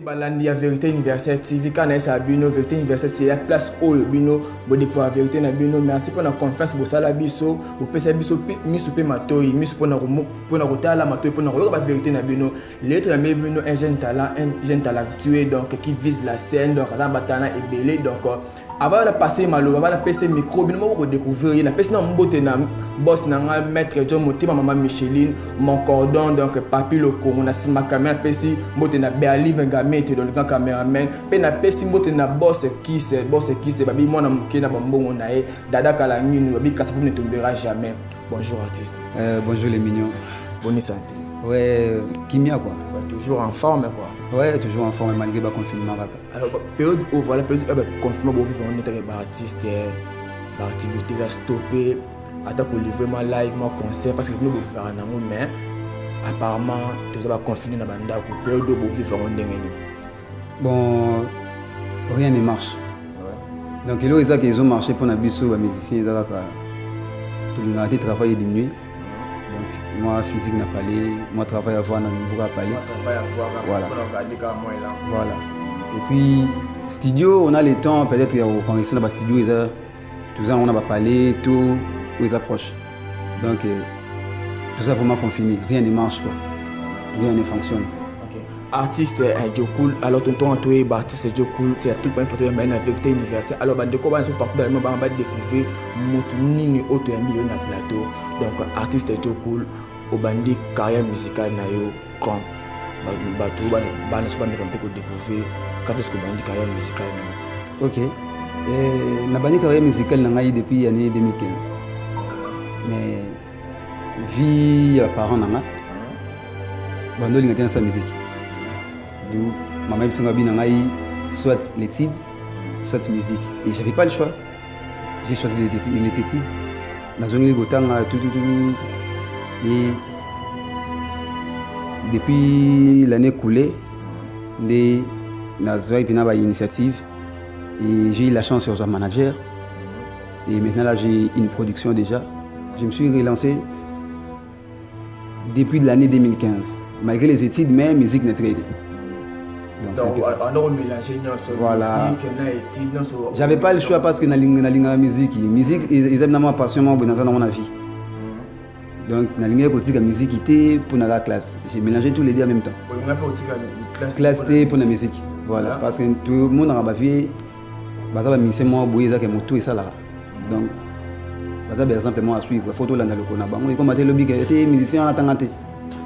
balandi ya vérité universelle TV kana esa bino vérité universelle c'est la place oyo bino bo découvrir vérité na bino merci pour la confiance bo sala biso bo pesa biso misu pe matoi misu pour na kotala matoi pour na koyoka ba vérité na bino lettre ya bino un jeune talentueux donc qui vise la scène donc dans batana ebele donc avant de passer malo avant de passer micro bino mo ko découvrir na pesa na mbote na boss na nga maître John Motima maman Micheline mon cordon donc papi loko on a sima caméra pesi mbote na Berli Vengame te donc cameraman pe na pesi mbote na boss qui c'est babi mona muke na bambongo na e dada kala ngini babi kasafu ne tombera jamais. Bonjour artiste. Bonjour les mignons. Bonne santé. Ouais, Kimia quoi. Ouais, toujours en forme quoi. Ouais, toujours en forme malgré le confinement. Alors période où voilà période confinement pour vivre on est artiste l'activité a stoppé attaque au livre moi live moi concert parce que nous pouvons faire un amour mais apparemment tu vas confiner dans banda pour période où vivre on ndengeni. Bon, rien ne marche. Ouais. Donc là ils ont marché pour les musiciens ils ont tout le travail est diminué. Donc moi physique n'a pas allé, moi travail à voir dans niveau à parler. Voilà. Voilà. Et puis studio on a le temps peut-être quand ils sont dans le studio ils ont tout ça on a pas parlé tout ils approchent. Donc tout ça vraiment confiné, rien ne marche quoi. Rien ne fonctionne. OK. Artiste Joe Cool, alors tonton Antoine artiste Joe Cool, c'est tout pas photo mais la vérité universelle. Alors bande ko ba sont partout dans le monde ba découvrir moto nini auto milieu na plateau. Donc artiste Joe Cool au bandi carrière musicale na yo quand ba tout ba na so ba me ko découvrir quand est-ce que bandi carrière musicale na. OK. Na bandi carrière musicale na ngai depuis l'année 2015. Mais vie parents na nga bando linga tena sa musique. Donc maman biso ngabi na ngai soit l'étude soit musique et j'avais pas le choix. J'ai choisi les études. Dans une gotanga tout et depuis l'année coulée des nazoi pina ba initiative et j'ai eu la chance de devenir manager et maintenant là j'ai une production déjà. Je me suis relancé depuis l'année 2015 malgré les études mais musique n'est traité. Donc on a mélangé voilà. Musique et études j'avais pas le choix parce que na linga musique ils aiment ma passion moi dans mon vie. Donc na linga côté la musique était pour la classe. J'ai mélangé tous les deux en même temps. Classe T pour la musique. Voilà parce que tout le monde a vie baza musicien moi boyer ça que moto et ça là. Donc baza par exemple moi à suivre photo là dans le kona bango et comme le big était musicien en attendant.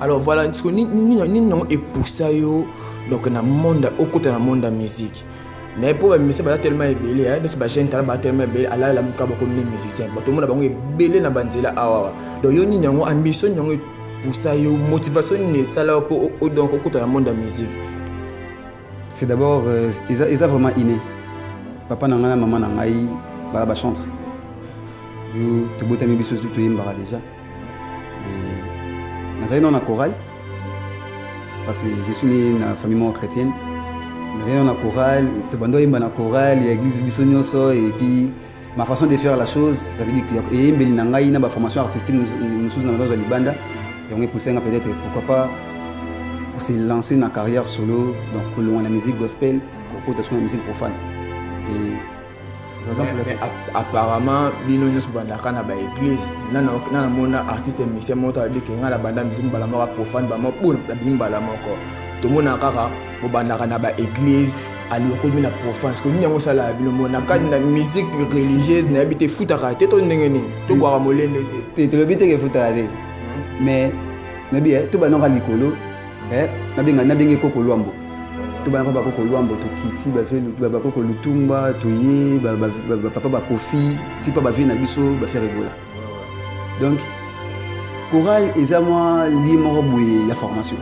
Alors voilà, parce que ni non et pour ça yo donc na monde au côté na monde de musique. Mais pour mais c'est pas tellement belé hein, c'est pas jeune tellement belé ala la muka comme les musiciens. But tout le monde bango belé na banzela awa. Donc yo ni nyango ambition nyango pour ça yo motivation ni ça là pour donc au côté na monde de musique. C'est d'abord ils a vraiment inné. Papa na ngana maman na ngai ba chantre. Yo to botami biso tout yembara déjà. Nous sommes dans la chorale, parce que je suis né dans la famille chrétienne. Nous sommes dans la chorale, nous sommes dans la chorale, l'église Bissonioso, et puis ma façon de faire la chose, ça veut dire qu'il y a une formation artistique, nous sommes dans la Libanda, et on est poussé peut-être, pourquoi pas, pour se lancer dans la carrière solo, donc dans la musique gospel, pour la musique profane. Et, mais apparemment bino nyos bandaka na ba église na mona artiste musicien mota bi ke ngala banda musique bala moko profane ba mo pour la bimbala moko to mona kaka bo bandaka na ba église ali ko mi la profane ko ni ngo sala bino mona ka na musique religieuse na habité futaka te to ndengeni to bwa molende te te lobite ke futaka mais na bi to ba no likolo na binga koko lwambo tout ba ko luambo to kiti ba fait ba ko lutumba to ye ba papa ba kofi ti pa ba vie na biso ba faire rigola. Donc chorale moi libre boye la formation.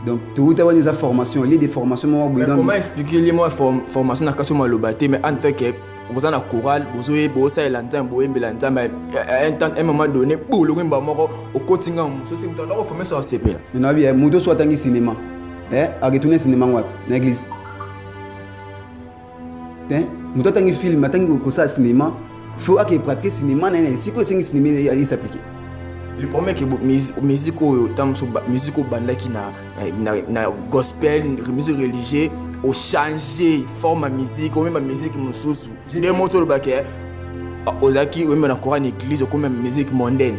Donc tout ta wani za formation les des formations moi boye. Comment expliquer les moi formation na kaso malobaté mais en tant que vous en a chorale bozoé bosa elanza boyembe lanza un moment donné pour le ngba moko au coaching so c'est mutanda ko former ça CP là. Na bien muto soit tangi cinéma. A retourné cinéma wapi na église. Muto tangi film tangi ko ça cinéma faut que pratiquer cinéma na si ko singi cinéma il s'appliquer. Le problème est que musique au banda qui na gospel, musique religieuse, au changer forme de musique, ou même la musique mususu. Les mots sur le baquet, ozaki ou même na coran église ou même musique mondaine.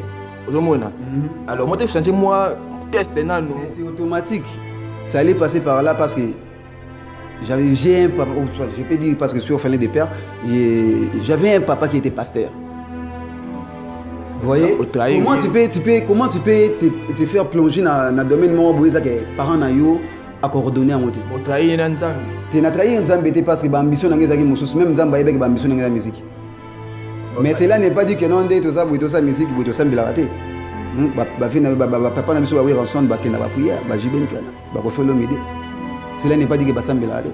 Alors moi j'ai changé moi test non. C'est automatique. Ça allait passer par là parce que j'ai un papa, je peux dire parce que je suis orphelin de père, j'avais un papa qui était pasteur. Vous voyez? Comment tu peux te faire plonger dans le domaine où les parents n'ont pas coordonné à monter? Tu as trahi un Nzambe. Tu as trahi un Nzambe parce que l'ambition n'est pas même Nzambe a l'ambition de la musique. Mais cela n'est pas dit que non, tout ça, tout ça, musique, tout ça, il a raté. Papa n'a pas eu rançon, il a prié, il a joué, il a fait l'homme. Cela n'est pas dit que ça, il a raté.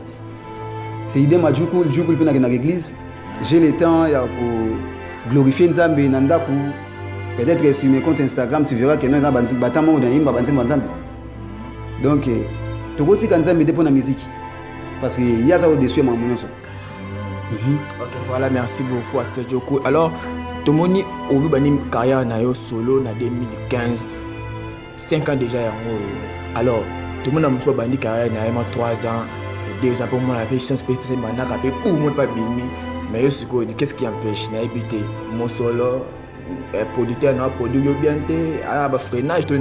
C'est l'idée que je suis dans l'église. J'ai le temps pour glorifier Nzambe Nandaku. Peut-être que sur mes comptes Instagram, tu verras que nous avons des bâtiments dans Nzambe. Donc, tu peux aussi que Nzambe dépend de la musique. Parce qu'il y a ça au-dessus de mon nom. Ok, voilà, merci beaucoup à Tsedjoko. Alors, tout le monde a eu une carrière solo en 2015, 5 ans déjà. Alors, tout le monde a eu une carrière en 3 ans, 2 ans pour moi, la chance de faire des choses, pour moi, pas bimi. Mais qu'est-ce qui empêche d'habiter mon solo? Producteur n'a produit bien à freinage tout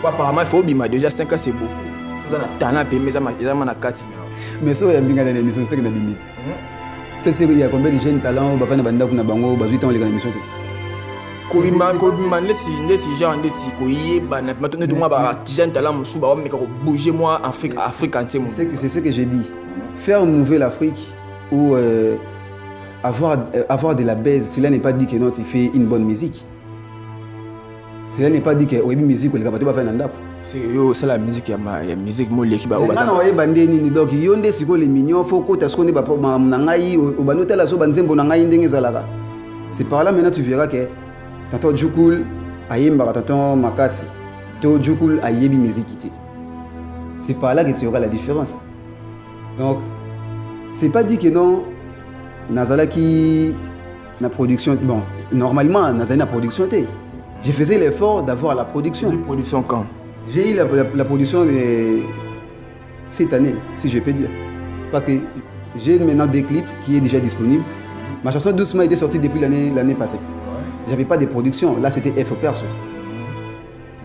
apparemment il faut bima déjà 5 ans c'est beaucoup ça na talent pe mais ça m'a 4 mais ça il y a bien dans l'émission c'est que na bimi tu sais il y a combien de jeunes talents ba fana banda kuna bango ba 8 ans les dans l'émission ko bima ndesi genre ndesi ko yeba na maintenant tout moi ba jeune talent musu ba me ko bouger moi Afrique entière c'est ce que j'ai dit faire mouver l'Afrique ou avoir de la baise, cela n'est pas dit que non, tu fais une bonne musique. Cela n'est pas dit que oui, musique, les capables de faire un c'est la musique, il y a musique, moi, l'équipe. Donc, il y a des les mignons, il faut que tu aies des c'est par là maintenant tu verras que tantôt Djoukul, Ayemba, tantôt Makasi, tantôt Djoukul, Ayebi musique. C'est par là que tu auras la différence. Donc, c'est pas dit que non. Nazalaki la production bon normalement Nazali la production je faisais l'effort d'avoir la production. La production quand? J'ai eu la production cette année si je peux dire parce que j'ai maintenant des clips qui est déjà disponible. Ma chanson Doucement était sortie depuis l'année passée. J'avais pas de production, là c'était F perso.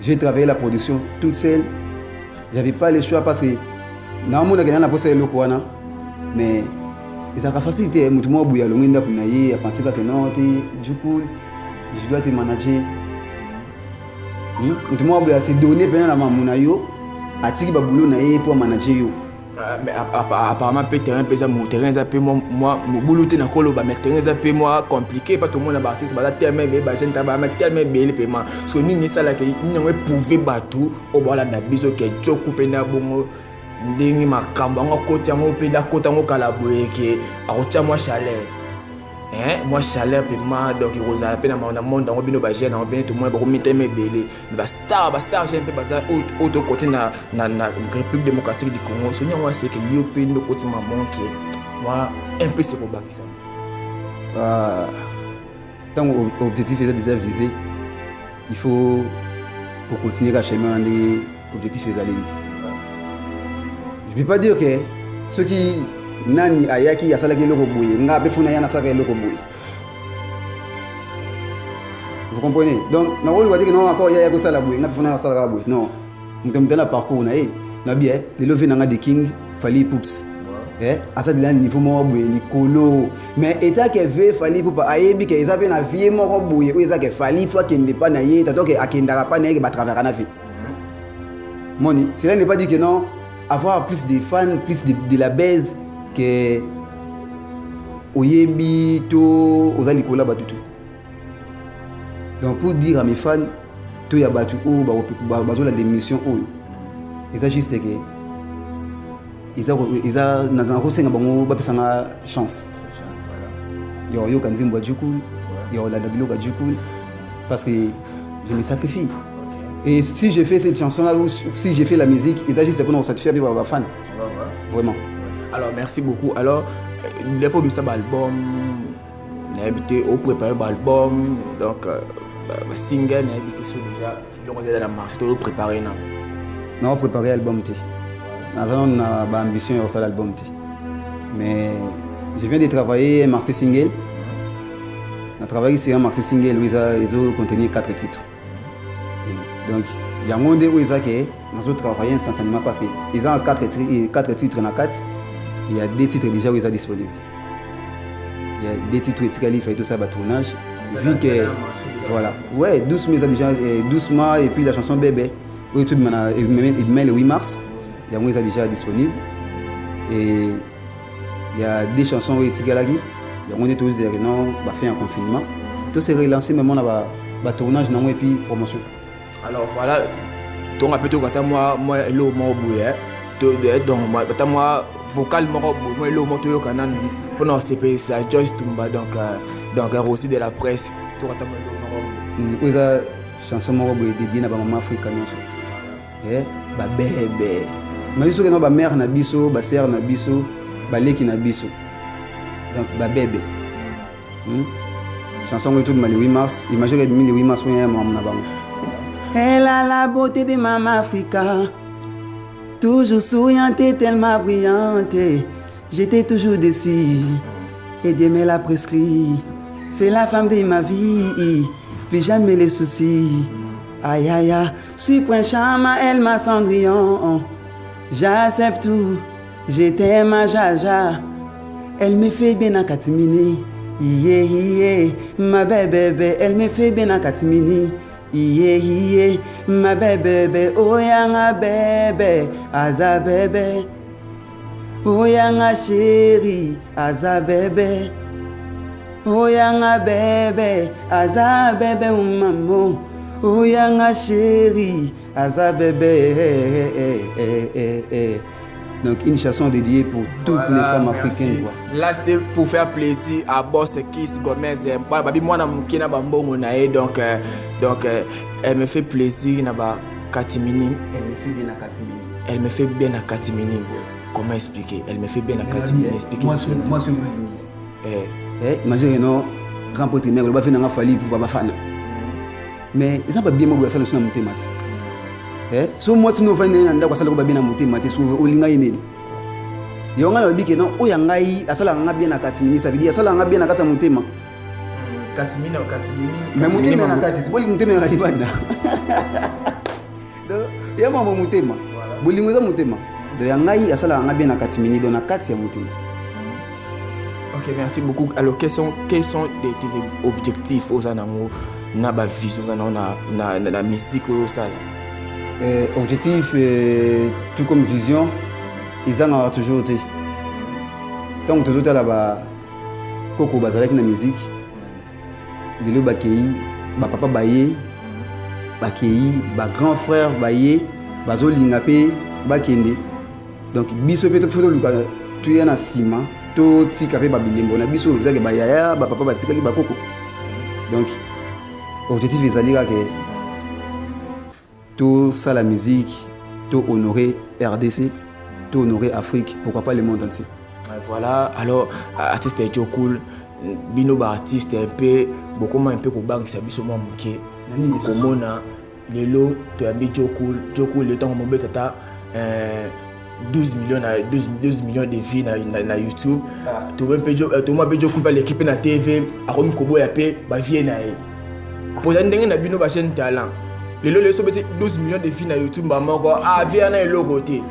J'ai travaillé la production toute seule. J'avais pas le choix parce que normalement on a la poste le Kouana mais ça a facilité, je pensé que non, du coup, je dois te manager. C'est donné pendant la mamunayo, à tirer baboulou naïe pour manager. Mais apparemment, le terrain est moi, mon boulot est dans le terrain est moi compliqué, pas tout le monde est artiste, tellement belle paiement. Parce que nous, ça là que nous pouvons battre au bord de la biso que Joe coupe na bongo. Ndenge makambo ngo koti yango pe la kota ngo kala boyeke akotia moi chaleur moi chaleur pe ma donc rozala pe na monde ngo bino ba jeune ngo bino tout le monde ba komita mebele ba star jeune pe baza auto côté na République démocratique du Congo so nyangwa c'est que yo pe ndo koti maman qui moi un peu c'est pour bakisa tant objectif est déjà visé il faut pour continuer à chemin des objectifs est aller. Je ne peux pas dire que ceux qui nani ayaki ya salaki loko boye nga pe funa yana saka loko boye. Vous comprenez? Donc na rôle va dire que non encore ya ko sala boye nga pe funa ya sala boye. Non. Mutamta na parcours na na bien de lever na de king fali poups. Asa de niveau mo boye likolo mais état que veut fali poupa ayebi que ezape na vie mo boye ou eza que fali fois qu'il ne pas na ye tato que akendara pas na ye ba travers na vie. Moni, cela n'est pas dit que non avoir plus de fans, plus de la baise que Oyebi, to Ozalikola Batutu. Donc pour dire à mes fans, to ya batu o bazo la démission o. Et ça juste que ils a na kosenga bango ba pesanga chance. Yo kanzimbo djuku, yo la dabilo djuku parce que je me sacrifie. Et si j'ai fait cette chanson-là, ou si j'ai fait la musique, c'est pour nous satisfaire de vos fans. Vraiment. Alors, merci beaucoup. Alors, les premiers albums, on a préparé l'album. Donc, single na habité sur déjà donc on est dans la marche tout préparer non. On a préparé l'album t. On a ba ambition sur l'album t. Mais je viens de travailler un maxi single. On a travaillé sur un maxi single où ils ont contenu 4 titres. Donc il y a un monde où ils ont travaillé instantanément parce qu'ils ont 4 titres dans 4. Il y a 2 titres déjà où ils sont disponibles. Il y a des titres où il fait tout ça, le tournage. Vu que, voilà, ouais, doucement, et puis la chanson Bébé, où il met le 8 mars, il y a déjà disponible. Et il y a des chansons où il y a tous les non, va faire un confinement. Tout s'est relancé, mais on a le tournage et puis promotion. Alors voilà, ton appétit quand moi, l'eau m'a oublié. Donc moi vocal moi le mot yo kana pour non CP ça Joyce Tumba donc aussi de la presse tout attends moi ça chanson moi dédié na ba maman africaine ba bébé mais so que ba mère na biso ba sœur na biso ba leki na biso donc ba bébé chanson moi tout le 8 mars imagine le 8 mars moi na ba elle a la beauté de maman africaine. Toujours souriante et tellement brillante, j'étais toujours déçu, et Dieu me l'a prescrit. C'est la femme de ma vie, plus jamais les soucis. Aïe aïe aïe, suis point charme, elle m'a Cendrillon. J'accepte tout, j'étais ma jaja. Elle me fait bien à Katimini, yeah yeah, ma bébé, elle me fait bien à Katimini. Yeah, yeah, ma bébé, oh yanga bébé, aza bébé, oh yanga chérie, aza bébé, oh yanga bébé, aza bébé, maman, oh yanga chérie, aza bébé. Donc une chanson dédiée pour toutes les femmes africaines. Quoi. Là c'était pour faire plaisir à Boss Kiss Gomez. Babi moi na mukina bambongo na e donc elle me fait plaisir na ba Katimini. Elle me fait bien à Katimini. Elle me fait bien à Katimini. Comment expliquer? Elle me fait bien à Katimini. Expliquer. Moi c'est imagine non grand pote mère le ba fait na fali pour ba fana. Mais ils ont pas bien mo ça le son na mutemati. So moi si nous venons dans la salle de bien monter maté sauver au linga yene yo ngala biki non o yangai asala nga bien na Katimini ça veut dire asala nga bien na kata motema Katimini mais motema na kati boli motema na libanda do ya mama motema boli ngoza motema do yangai asala nga bien na Katimini do na kati ya motema. Ok, merci beaucoup. Alors quels sont tes objectifs aux anamo na ba vision na la musique au sala? Objectif, tout comme vision, ils en ont toujours été. Tant que tu es là-bas, Coco Bazalek na musique, Lilo Bakei, papa Baye, Bakei, grand frère Baye, Bazo Lingapé, Bakende. Donc, biso peut-être photo Luka, tu es en ciment, tout tikapé Babilimbo, na biso Zag Bayaya, papa Batika ki Bakoko. Donc, objectif est d'aller que tout ça la musique, tout honorer RDC, tout honorer Afrique, pourquoi pas le monde entier. Voilà, alors artiste Joe Cool, bino ba artiste un peu beaucoup moins un peu ko bank ça biso mo muke. Komona lelo to ambi Joe Cool le temps mo betata 12 millions de vues na YouTube. To même pe Joe Cool ba l'équipe na TV, a komi kobo ya pe ba vie na e. Pour ndenge na bino ba chaîne talent. Les so 12 millions de filles sur YouTube viana et logo te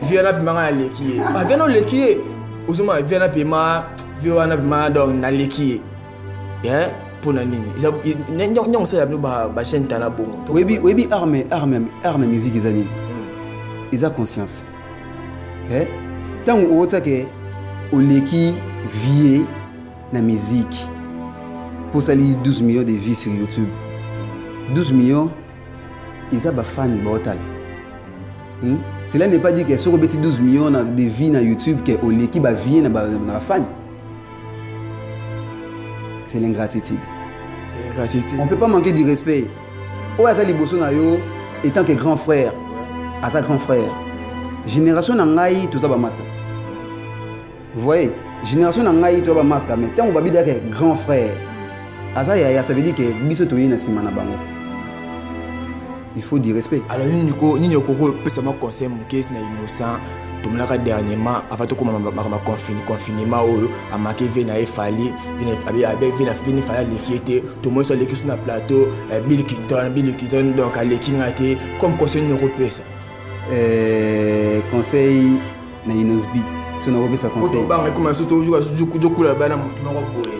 viana pima leki viana leki ozuma viana pima viana pima donc na leki pour na nini nyong ça ba chaîne tala bongo oui arme musique izani ils conscience tant où ça que o leki vie na musique pour salir 12 millions de vues sur YouTube 12 millions ils ont des fans botale. Cela n'est pas dit que sur 12 millions de vues sur YouTube que l'équipe va vie na fan. C'est l'ingratitude. On ne peut pas manquer de respect. Oaza liboso na yo étant que grand frère à sa grand frère. Génération nangai tout ça ba master. Vous voyez, génération nangai tout ba master mais tant on va dire que grand frère. aza yaya ça veut dire que biso toyi na sima na bango il faut du respect. Alors nini okopesa ma conseil mokesi na innocent tomonaka dernièrement avant tokoma confinement oyo amaki ve na efali vini fali aleki ete tomoni so aleki so na plateau Bill Clinton donc aleki nga te comme conseil nini okopesa conseil na inosbi so nakopesa conseil bango ekoma so tozokula bana motu moko boye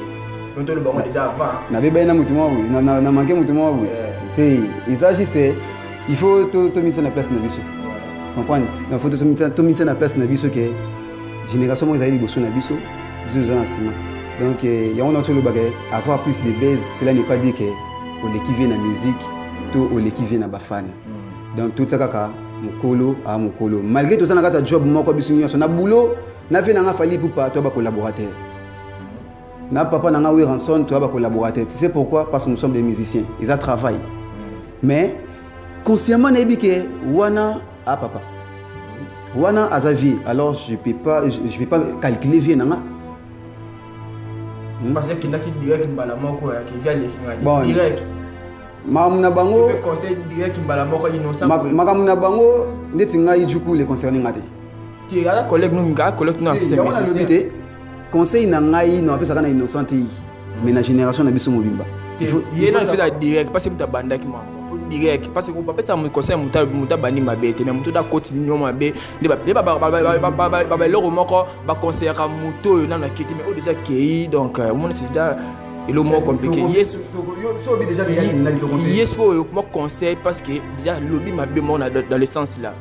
tontolo bango déjà avant nabebai na motu moko boye na manke motu moko boye te eza juste il faut tomisa na place na biso comprendre donc faut tomisa na place na biso ke génération moko ezali liboso na biso toza na nsima donc yango na tolobaka avoir plus de base cela n'est pas dire que oleki vie na musique to oleki vie na bafana donc totia kaka mokolo a mokolo malgré toza na kati ya job moko biso nyonso na boulot na vie nanga fali pupa to bacollaborateur na papa nanga wi ranson to bacollaborateur tu sais pourquoi parce que nous sommes des musiciens ils a travail mais consciemment na ebike wana a papa wana aza vie alors je peux pas calculer vie nanga parce que kindaki direct mbala moko ya ki via bon, direct makambo na bango conseil direct mbala moko innocent makambo na bango ndeti ngai juku les concernés ngate ti ala collègue nous nga collègue nous c'est musicien conseil na ngai no apesa kana innocent mais na génération na biso mobimba il faut faire direct parce que mutabandaki mambo faut direct parce que on peut pas ça me conseil mutabani mabete mais muto da continue mabe ba loro moko ba conseiller ka muto na na kiti mais au déjà kei donc mon c'est déjà et le mot compliqué yes moi conseil parce que déjà lobby mabe mon dans le sens là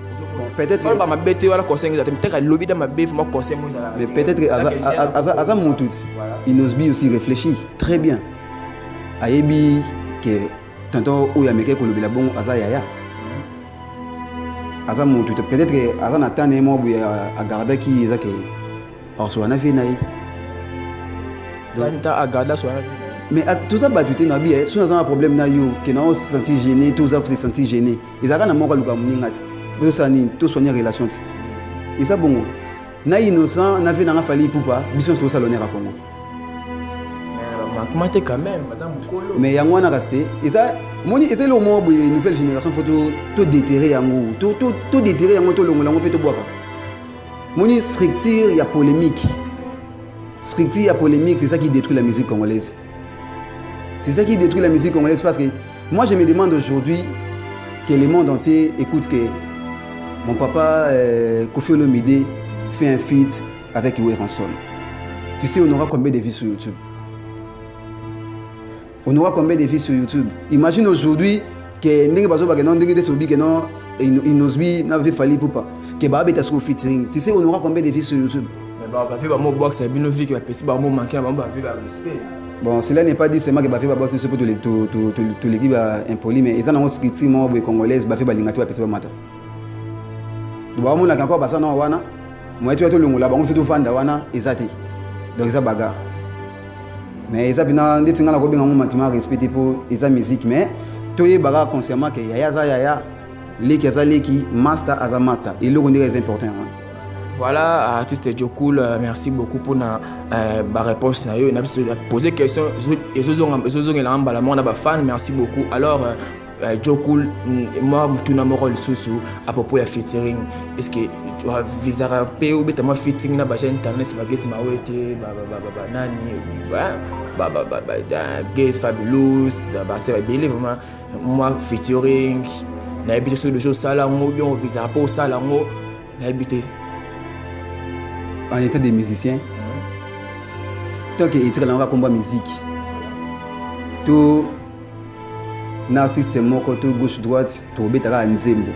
peut-être pas ma bête wala conseil peut-être lobby dans ma bête moi conseil moi ça mais peut-être aza mututi inosbi aussi réfléchit très bien ayebi que tantôt oyo ameke kolobela bongo aza yaya aza mutu peut-être aza na tane mo boye agardaki ezake orsoana vie na ye donc agarda soana mais tout ça batute na bi so na un problème na yo que na on se sentir gêné tout ça se sentir gêné ezaka na moko luka muningati to sani to soigner relation ti eza bongo na innocent na vie na fali pupa biso to salonner à Congo comment quand même mais yango wana resté eza moni eza le moment où nouvelle génération faut to déterrer yango to déterrer yango to longola yango pe to boaka moni structure ya polémique c'est ça qui détruit la musique congolaise c'est ça qui détruit la musique congolaise parce que moi je me demande aujourd'hui que le monde entier écoute que mon papa Koffi Olomide fait un feat avec Uwe Ranson. Tu sais on aura combien de vues sur YouTube? On aura combien de vues sur YouTube? Imagine aujourd'hui que ndenge bazo ba non ndenge de sobi que non inosbi na ve fali pour pas que ba beta sur featuring. Tu sais on aura combien de vues sur YouTube? Mais ba fait ba mo box et bino vie que petit ba mo manquer ba fait ba respect. Bon, cela n'est pas dit seulement que ba fait ba box c'est pour tout l'équipe impoli mais ils en ont scripté mo congolaise ba fait ba lingati ba petit ba mata. Ba mo na encore ba ça non wana. Moi tu as tout le monde là ba mo c'est tout fanda wana ezate. Donc ça bagarre. Mais ils ont dit que les gens ont respecté pour la musique, mais tous les gens consciemment que yaya, les qui master as a master. Et le est important. Voilà, artiste Joe Cool, merci beaucoup pour la réponse. On a posé des questions. Ils ont fan, merci beaucoup. Alors, Joe Cool, moi, je suis amoureux à propos de featuring. Est-ce que tu as visé à payer ou bien featuring na chaîne internet sur Gaze Mawete, Gaze Fabulous, vraiment moi featuring, na habité sur le jeu Salango, bien on vise à pour Salango, na habité. En état de musicien, tant que il tire dans la combat musique, tout l'artiste moko to gauche droite to betara nzembo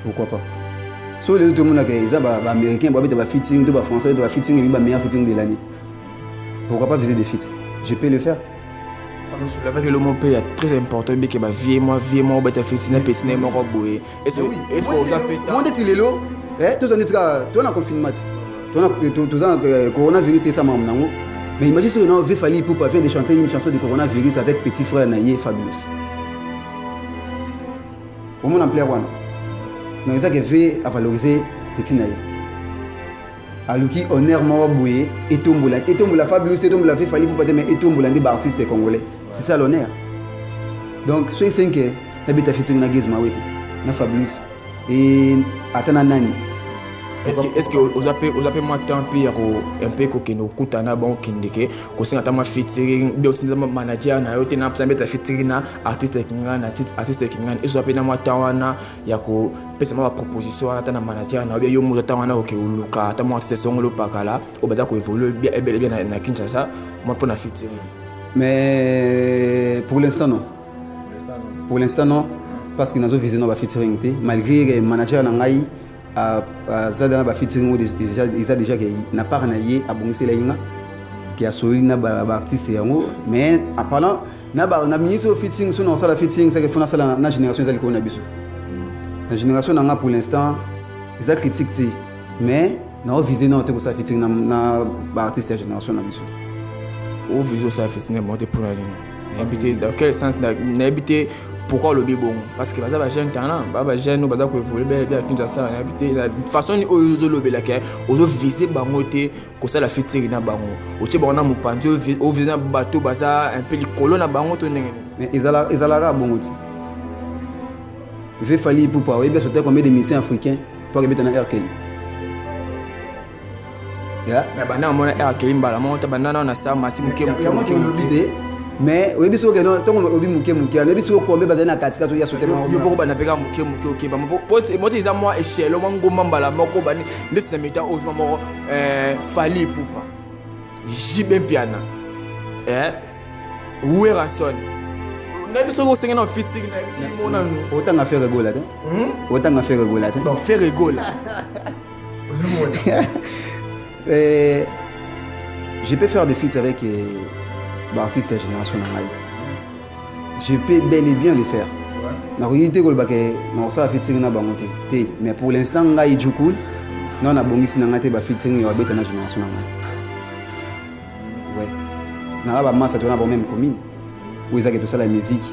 pourquoi pas so le tout le monde que ça ba américain ba betara featuring to ba français to ba featuring ba meilleur featuring de l'année pourquoi pas viser des feats je peux le faire parce que avec le mon pays est très important bien que ba vie moi beta featuring petit moko boye est-ce que vous appelez mon dit lelo tout ça tu na confinement tu na coronavirus c'est ça maman nango. Mais imagine si on avait fallu pour vient de chanter une chanson de coronavirus avec petit frère Naye Fabulous. Comment on appelle Wana? Donc ça qui fait à valoriser petit Naye. aluki honneur moko boye etombola Fabulous etombola fe Fally Ipupa te mais etombola nde baartiste congolais c'est ça l'honneur donc so esenke nabeta featuring na Gizma wete na Fabulous et atana nani est-ce que ozape moi temps puis un peu kokeno kutana bon kindeke ko singa tama featuring be otinza manager na yote na psambe ta featuring na artiste kingana ezope na moi temps wana ya ko pesa ma proposition ata na manager na yo mo temps wana oke uluka ata mo artiste songolo pakala obaza ko évoluer bien na Kinshasa moi pour na featuring mais pour l'instant non parce que nazo viser no ba featuring te malgré que manager na ngai Zadana ba featuring déjà que na part na ye abongisi la inga qui a soli na ba artiste yango mais en parlant na ministre featuring so na sala featuring ça que fona sala na génération ezali ko na biso na génération na nga pour l'instant ils a critique ti mais na viser na te ko sa featuring na ba artiste génération na biso au viser ça featuring monter pour la ligne habiter dans quel sens n'habiter pourquoi le bon parce que baza jeune talent baba jeune baza ko évoluer bien Kinshasa na habiter la façon ozo lobela ke ozo viser bango te ko ça la featuring na bango o ti bona mopanzi o viser na bateau baza un peu likolo na bango to ndenge mais ezalaka bongo ti ve Fally Ipupa oui bien sauter combien de musiciens africains pour que na RKL ya mais bana mona RKL mbala monta bana na sa mati muke mais oyebi so ke non tongo obi muke oyebi so ko bazali na katika to ya sauter yo poko bana peka muke ok ba mo te za moi échelle o ngomba mbala moko bani ndesi na mita o mo Fally Ipupa Jibem Piana Werason na biso ko senga na featuring na bi mona no otanga faire gola te otanga faire gola te donc faire gola je peux faire des feats avec l'artiste de la génération Nangai. Je peux bel et bien le faire. Na réalité ko bake na ça featuring na bangote te mais pour l'instant ngai djukul non na bongisi na ngate ba featuring ya beta na génération Nangai. Ouais. Na ba massa tona ba même commune. Où ils a que tout ça la musique.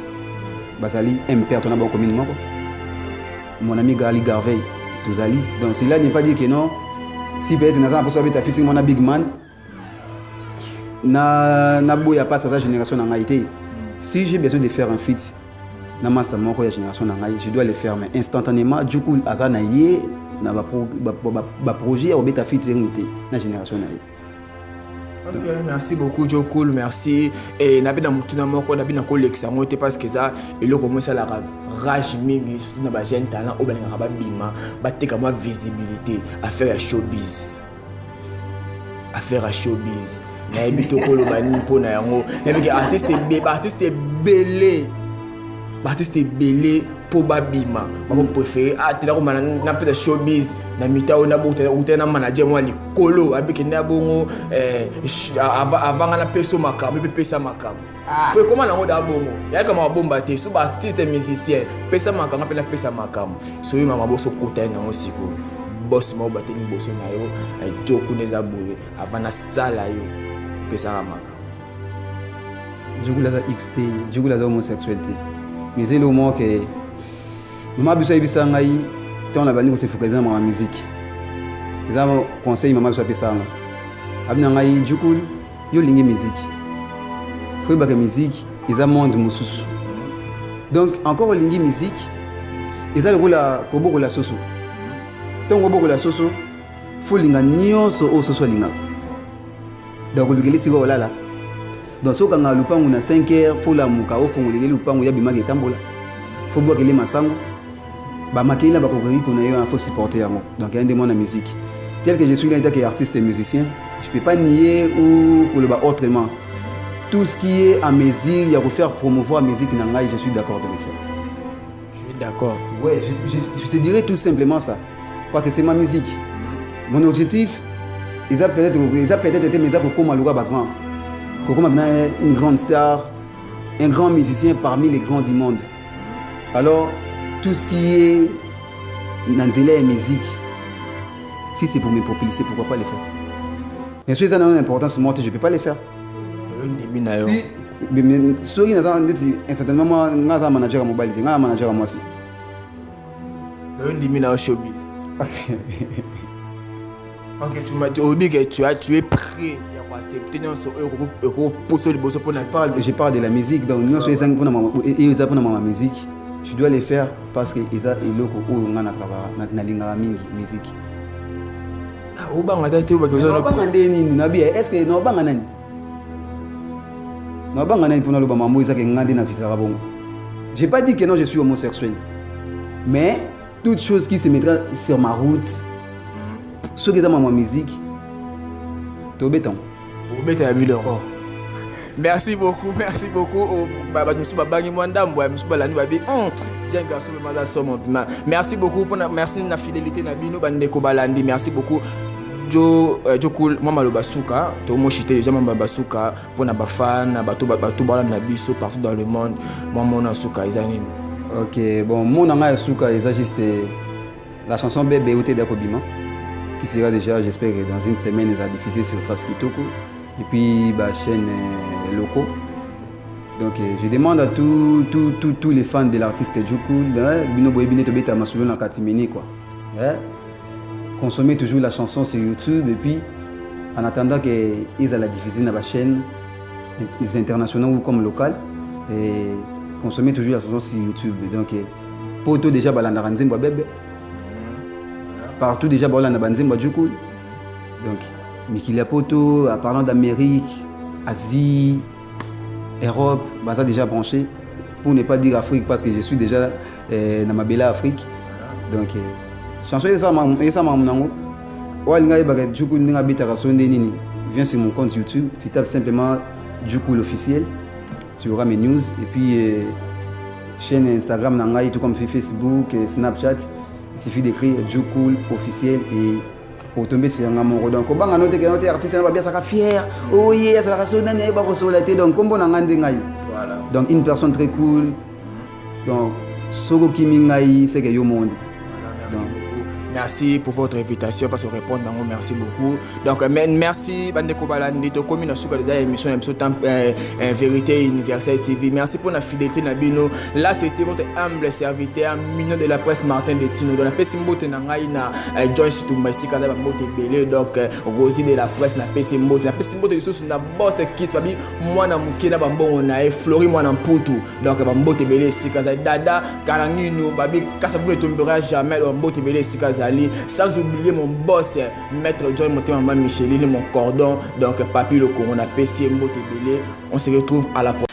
Basali MPR tona ba commune moko. Mon ami Gali Garvey Tozali. Donc cela n'est pas dit que non si peut-être na ça pour ça beta featuring mon big man. Na boya pas sa génération na été. Si j'ai besoin de faire un feat na master moko ya génération na je dois le faire mais instantanément du coup azana yé na ba projet au beta featuring na génération na. Ok, merci beaucoup Joe Cool, merci. Et na bina mutuna moko na bina collection ngote parce que ça et le commence à la rage mingi surtout na ba jeune talent au balinga ba bima ba teka moi visibilité affaire à showbiz. Na ebito ko lo bani pona yango na biki artiste belé po babima bamo préféré atela ko mana na peut showbiz na mitao na botela utena manager moi likolo abiki na bongo avant na peso makam pe pesa makam po comment nango da bongo ya kama bomba te so ba artiste musicien pesa makam na pesa makam so yima maboso kota nango siko boss mo bateli boso na yo joku neza boye avant na sala yo pesa maka joku la XT joku la homosexualité mais c'est le moment que maman biso ebisa ngai te on a bani ko se focaliser na musique les am conseil maman biso pesa nga abna ngai joku yo lingi musique faut ba que musique ils monde mususu donc encore lingi musique ils a le rôle ko boko la soso tongo boko la soso faut linga nyonso o soso linga donc le geli sigo lala donc soka nga lupangu na 5h faut la muka o fongo le lupangu ya bimaki tambola faut boire les masango ba makila ba kokori ko na yo faut supporter yango donc il y a des mots na musique tel que je suis là en tant qu'artiste et musicien je peux pas nier ou pour le bas autrement tout ce qui est à mesure il y a pour faire promouvoir la musique nangai je suis d'accord de le faire. Je suis d'accord. Ouais, je te dirais tout simplement ça. Parce que c'est ma musique. Mon objectif, ils ont peut-être été mes actes comme Alouga Bagran. Comme maintenant une grande star, un grand musicien parmi les grands du monde. Alors, tout ce qui est Nanzela et musique, si c'est pour me propulser, pourquoi pas le faire? Bien sûr, ça n'a une importance, moi, je ne peux pas le faire. Si, sorry, certainement, moi, je suis un manager à mobile, je suis un manager à moi aussi. Je suis un showbiz. Ok, tu m'as dit que tu es prêt à accepter Je parle de la musique, donc nous sommes pour la musique. Je dois le faire parce que ils ont la musique. Est-ce que nous j'ai pas dit que non, je suis homosexuel. Mais toute chose qui se mettra sur ma route, ce qui est dans ma musique, c'est béton. Merci beaucoup. Merci beaucoup pour la fidélité. Merci beaucoup. Cool, moi malobasuka, to mo chité déjà mama basuka pour na bafan, bato na biso partout dans le monde. Moi mon asuka izanini. OK, bon mon anga asuka est juste la chanson Bébé Oté d'Akobima qui sera déjà j'espère dans une semaine à diffuser sur Trace Kitoko et puis bah chaîne locaux. Donc je demande à tous les fans de l'artiste Djokoul, bino boyebine to beta masulo na katimini quoi. Consommer toujours la chanson sur YouTube et puis en attendant qu'ils aient la diffuser dans la chaîne les internationaux ou comme local et consommer toujours la chanson sur YouTube. Donc pour tout déjà balanda ranzimba bébé partout déjà balanda banzimba du coup. Donc Mikilia Poto en parlant d'Amérique, Asie, Europe, bah ça déjà branché pour ne pas dire Afrique parce que je suis déjà dans ma belle Afrique. Donc chanson esa mamunango walinga yeba Djokoul ndinga bita kasonde nini viens sur mon compte YouTube, tu tapes simplement Djokoul officiel, tu auras mes news et puis chaîne Instagram nangai tout comme Facebook, Snapchat, il suffit d'écrire Djokoul officiel et pour tomber sur un amour donc banga note que notre artiste va bien ça fier oh yeah ça la sonne n'est pas consolaté donc comme bon ngande ngai voilà donc une personne très cool donc soko kimingai c'est que yo monde. Merci pour votre invitation parce que répondre merci beaucoup. Donc merci Bandeko Balandi to commune sur les émissions Vérité Universelle TV. Merci pour la fidélité Nabino. Là c'était votre humble serviteur Mignon de la presse Martin de Tino. Donc la PC Mbote nangai na Joyce Tumbaisi kada Mbote belé donc Rosie de la presse na PC Mbote. La PC Mbote sous na boss kiss babi moi na mukina bambongo na e Flori moi na Mputu. Donc Mbote belé sikaza dada karangino babi kasa vous ne tombera jamais Mbote belé sikaza. Sans oublier mon boss, Maître John Motema Micheline, mon cordon, donc Papi le Corona, PC Mbote Belé. On se retrouve à la prochaine.